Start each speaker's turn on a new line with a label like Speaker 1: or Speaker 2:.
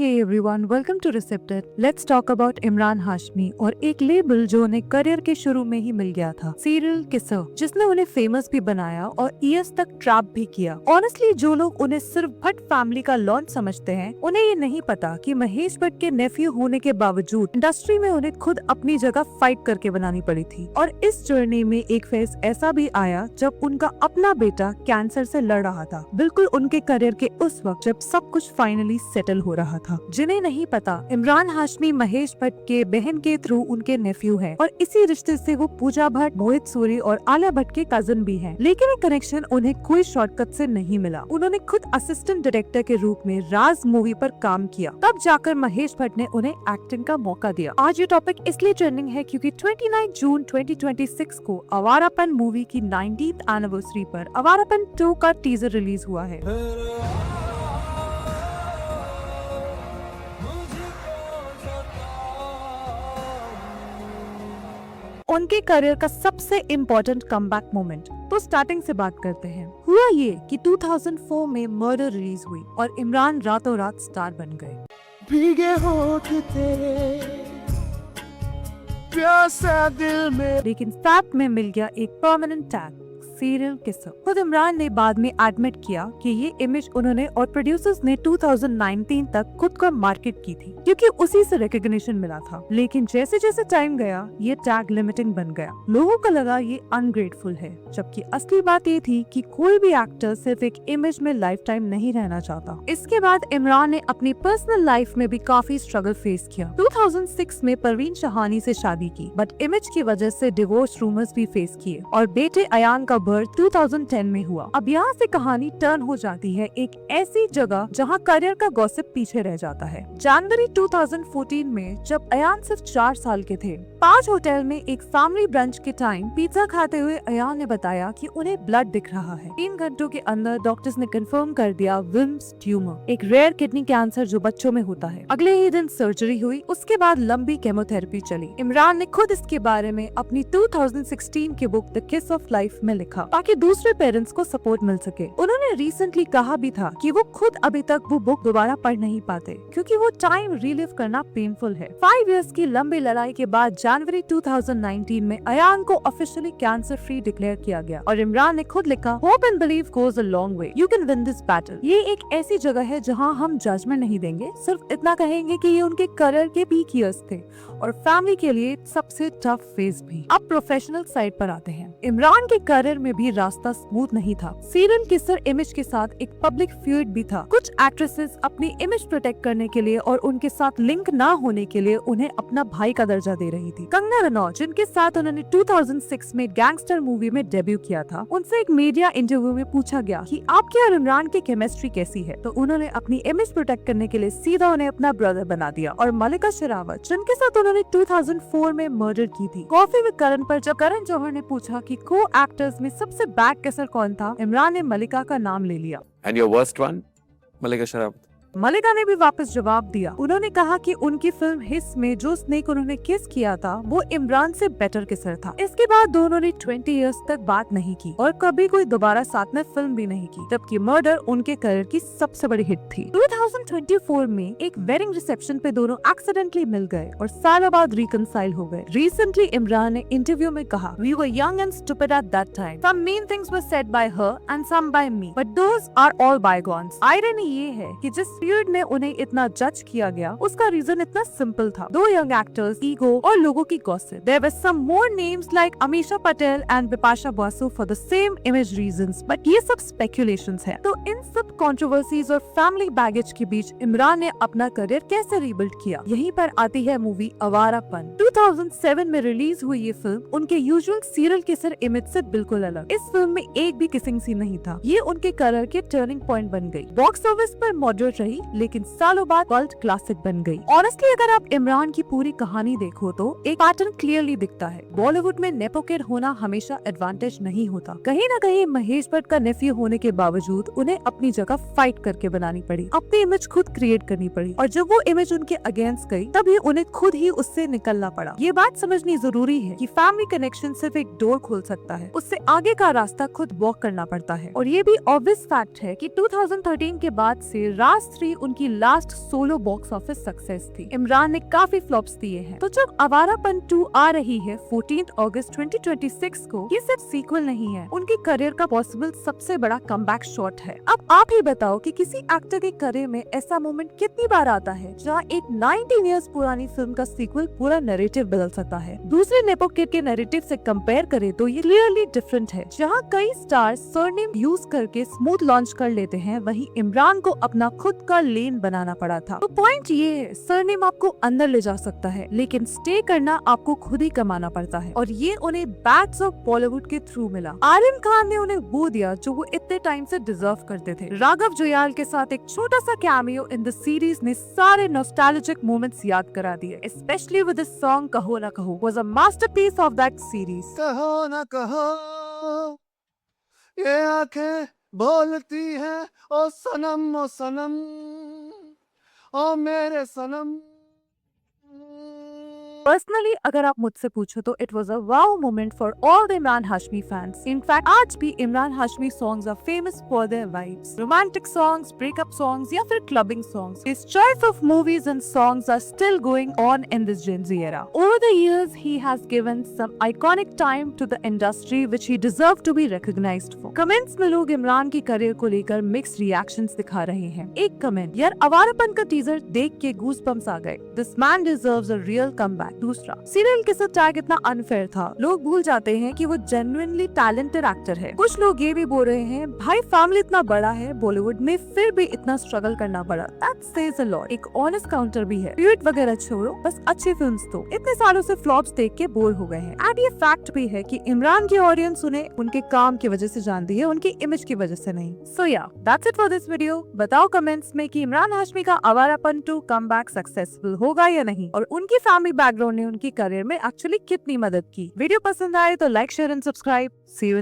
Speaker 1: Hey everyone, welcome to Recepted. Let's talk about Imran Hashmi और एक label जो उन्हें करियर के शुरू में ही मिल गया था, सीरियल किसर, जिसने उन्हें फेमस भी बनाया और ईयर्स तक ट्रैप भी किया। ऑनेस्टली जो लोग उन्हें सिर्फ भट्ट फैमिली का लॉन्च समझते हैं, उन्हें ये नहीं पता कि महेश भट्ट के नेफ्यू होने के बावजूद इंडस्ट्री में उन्हें खुद अपनी जगह फाइट करके बनानी पड़ी थी। और इस जर्नी में एक फेज ऐसा भी आया जब उनका अपना बेटा कैंसर से लड़ रहा था, बिल्कुल उनके करियर के उस वक्त जब सब कुछ फाइनली सेटल हो रहा था। जिन्हें नहीं पता, इमरान हाशमी महेश भट्ट के बहन के थ्रू उनके नेफ्यू है और इसी रिश्ते से वो पूजा भट्ट, मोहित सूरी और आलिया भट्ट के कजन भी हैं। लेकिन ये कनेक्शन उन्हें कोई शॉर्टकट से नहीं मिला। उन्होंने खुद असिस्टेंट डायरेक्टर के रूप में राज मूवी पर काम किया, तब जाकर महेश भट्ट ने उन्हें एक्टिंग का मौका दिया। आज ये टॉपिक इसलिए ट्रेंडिंग है क्योंकि 29 जून 2026 को आवारापन मूवी की 19th एनिवर्सरी पर आवारापन 2 का टीजर रिलीज हुआ है। उनके करियर का सबसे इम्पोर्टेंट कमबैक मोमेंट। तो स्टार्टिंग से बात करते हैं। हुआ ये कि 2004 में मर्डर रिलीज हुई और इमरान रातों रात स्टार बन गए।
Speaker 2: भीगे होठ तेरे प्यासा दिल में,
Speaker 1: लेकिन साथ में मिल गया एक परमानेंट टैग, सीरियल किसर। खुद इमरान ने बाद में एडमिट किया कि ये इमेज उन्होंने और प्रोड्यूसर्स ने 2019 तक खुद को मार्केट की थी क्योंकि उसी से रिकॉग्निशन मिला था। लेकिन जैसे जैसे टाइम गया ये टैग लिमिटिंग बन गया। लोगों को लगा ये अनग्रेटफुल है, जबकि असली बात ये थी कि कोई भी एक्टर सिर्फ एक इमेज में लाइफ टाइम नहीं रहना चाहता। इसके बाद इमरान ने अपनी पर्सनल लाइफ में भी काफी स्ट्रगल फेस किया। 2006 में परवीन शहानी से शादी की, बट इमेज की वजह से डिवोर्स रूमर्स भी फेस किए और बेटे अयान का 2010 में हुआ। अब यहाँ से कहानी टर्न हो जाती है एक ऐसी जगह जहाँ करियर का गॉसिप पीछे रह जाता है। जनवरी 2014 में जब अयान सिर्फ 4 साल के थे, 5 होटल में एक फैमिली ब्रंच के टाइम पिज्जा खाते हुए अयान ने बताया कि उन्हें ब्लड दिख रहा है। 3 घंटों के अंदर डॉक्टर्स ने कंफर्म कर दिया विल्म्स ट्यूमर, एक रेयर किडनी कैंसर जो बच्चों में होता है। अगले ही दिन सर्जरी हुई, उसके बाद लंबी केमोथेरेपी चली। इमरान ने खुद इसके बारे में अपनी 2016 की बुक द किस ऑफ लाइफ में लिखा ताकि दूसरे पेरेंट्स को सपोर्ट मिल सके। उन्होंने रिसेंटली कहा भी था कि वो खुद अभी तक वो बुक दोबारा पढ़ नहीं पाते क्योंकि वो टाइम रिलीव करना पेनफुल है। 5 इयर्स की लंबी लड़ाई के बाद जनवरी 2019 में अयान को ऑफिशियली कैंसर फ्री डिक्लेयर किया गया और इमरान ने खुद लिखा, hope and believe goes a long way, you can win this battle. ये एक ऐसी जगह है जहाँ हम जजमेंट नहीं देंगे, सिर्फ इतना कहेंगे कि ये उनके करियर के पीक ईयर्स थे और फैमिली के लिए सबसे टफ फेज भी। अब प्रोफेशनल साइड पर आते हैं। इमरान के करियर में भी रास्ता स्मूथ नहीं था। सीरियल किसर इमेज के साथ एक पब्लिक फ्यूड भी था। कुछ एक्ट्रेसेस अपनी इमेज प्रोटेक्ट करने के लिए और उनके साथ लिंक ना होने के लिए उन्हें अपना भाई का दर्जा दे रही थी। कंगना रनौत, जिनके साथ उन्होंने 2006 में गैंगस्टर मूवी में डेब्यू किया था, उनसे एक मीडिया इंटरव्यू में पूछा गया कि आपके और इमरान की केमिस्ट्री कैसी है, तो उन्होंने अपनी इमेज प्रोटेक्ट करने के लिए सीधा उन्हें अपना ब्रदर बना दिया। और मलिका शेरावत, जिनके साथ उन्होंने 2004 में मर्डर की थी। कॉफी विद करण पर जब करण जौहर ने पूछा कि को एक्टर्स में सबसे बैड किसर कौन था, इमरान ने मलिका का नाम ले लिया।
Speaker 2: and your worst one, Malika Sharaf.
Speaker 1: मलिका ने भी वापस जवाब दिया। उन्होंने कहा कि उनकी फिल्म हिस में जो स्नेक उन्होंने किस किया था वो इमरान से बेटर किसर था। इसके बाद दोनों ने 20 इयर्स तक बात नहीं की और कभी कोई दोबारा साथ में फिल्म भी नहीं की, जबकि मर्डर उनके करियर की सबसे बड़ी हिट थी। 2024 में एक वेडिंग रिसेप्शन पे दोनों एक्सीडेंटली मिल गए और सालों बाद रिकंसाइल हो गए। रिसेंटली इमरान ने इंटरव्यू में कहा, we were young and stupid at that time, some mean things were said by her and some by me, but those are all bygones. Irony ये है कि जिस पीरियड में उन्हें इतना जज किया गया उसका रीजन इतना सिंपल था, 2 यंग एक्टर्स, ईगो और लोगों की gossip. There were some more names like Amisha Patel and Bipasha Basu for the same image reasons, but ये सब स्पेकुलेशंस है। तो इन सब कंट्रोवर्सीज और फैमिली बैगेज के बीच इमरान ने अपना करियर कैसे रीबिल्ड किया, यहीं पर आती है मूवी आवारापन। 2007 में रिलीज हुई ये फिल्म उनके यूजुअल सीरियल किसर इमेज से बिल्कुल अलग। इस फिल्म में एक भी किसिंग सीन नहीं था। ये उनके करियर के टर्निंग पॉइंट बन गई। बॉक्स ऑफिस पर मॉडरेट रही लेकिन सालों बाद कल्ट क्लासिक बन गई। ऑनेस्टली अगर आप इमरान की पूरी कहानी देखो तो एक पैटर्न क्लियरली दिखता है। बॉलीवुड में नेपो किड होना हमेशा एडवांटेज नहीं होता। कहीं न कहीं महेश भट्ट का नेफ्यू होने के बावजूद उन्हें अपनी जगह फाइट करके बनानी पड़ी, अपनी इमेज खुद क्रिएट करनी पड़ी और जब वो इमेज उनके अगेंस्ट गई तभी उन्हें खुद ही उससे निकलना पड़ा। ये बात समझनी जरूरी है कि फैमिली कनेक्शन सिर्फ एक डोर खोल सकता है, उससे आगे का रास्ता खुद वॉक करना पड़ता है। और ये भी ऑब्वियस फैक्ट है कि 2013 के बाद से राज 3 उनकी last solo box office success थी। इमरान ने काफी फ्लॉप्स दिए हैं, तो जब आवारापन 2 आ रही है 14 अगस्त 2026 को, ये सिर्फ सीक्वल नहीं है, उनके करियर का पॉसिबल सबसे बड़ा कमबैक शॉट है। अब आप ही बताओ कि किसी एक्टर के करियर में ऐसा मोमेंट कितनी बार आता है जहाँ एक 19 इयर्स पुरानी फिल्म का सीक्वल पूरा नैरेटिव बदल सकता है। दूसरे नेपो किड के नैरेटिव से कंपेयर करें तो ये क्लियरली डिफरेंट है। जहाँ कई स्टार्स सरनेम यूज करके स्मूथ लॉन्च कर लेते हैं, वहीं इमरान को अपना खुद का लेन बनाना पड़ा था। तो पॉइंट ये है, सरनेम आपको अंदर ले जा सकता है, लेकिन स्टे करना आपको खुद ही कमाना पड़ता है, और ये उन्हें बैट्स ऑफ बॉलीवुड के थ्रू मिला। आर्यन खान ने उन्हें वो दिया जो वो इतने टाइम से डिजर्व करते थे। राघव जुयाल के साथ एक छोटा सा कैमियो इन द सीरीज ने सारे नॉस्टैल्जिक मोमेंट्स याद करा दिए, स्पेशली विद द सॉन्ग कहो ना कहो was a masterpiece of that series.
Speaker 2: कहो ना कहो, ये आंखें बोलती हैं, ओ सनम, ओ मेरे सनम।
Speaker 1: पर्सनली अगर आप मुझसे पूछो तो it was a wow moment for all the Emraan Hashmi fans. In fact आज भी Emraan Hashmi songs are famous for their vibes, romantic songs, breakup songs या फिर clubbing songs. His choice of movies and songs are still going on in this Gen Z era. Over the years, he has given some iconic time to the industry which he deserved to be recognized for. Comments में लोग इमरान की career को लेकर mixed reactions दिखा रहे हैं। एक comment, यार आवारापन का टीजर देख के गूज़बम्प्स आ गए, this man deserves a real comeback. दूसरा, सीरियल के साथ टैग इतना अनफेयर था, लोग भूल जाते हैं कि वो जेन्युइनली टैलेंटेड एक्टर है। कुछ लोग ये भी बोल रहे हैं, भाई फैमिली इतना बड़ा है बॉलीवुड में, फिर भी इतना स्ट्रगल करना पड़ा, दैट सेज अ लॉट। एक ऑनेस्ट काउंटर भी है, ट्वीट वगैरह छोड़ो, बस अच्छी फिल्म्स दो। इतने सालों से फ्लॉप्स देख के बोर हो गए हैं। एंड ये फैक्ट भी है कि इमरान की ऑडियंस उन्हें उनके काम की वजह से जानती है, उनकी इमेज की वजह से नहीं। सो या that's it for this video. बताओ कमेंट्स में कि इमरान हाशमी का आवारापन 2 कमबैक सक्सेसफुल होगा या नहीं, और उनकी फैमिली बैकग्राउंड ने उनकी करियर में एक्चुअली कितनी मदद की। वीडियो पसंद आए तो like, share and subscribe. See you in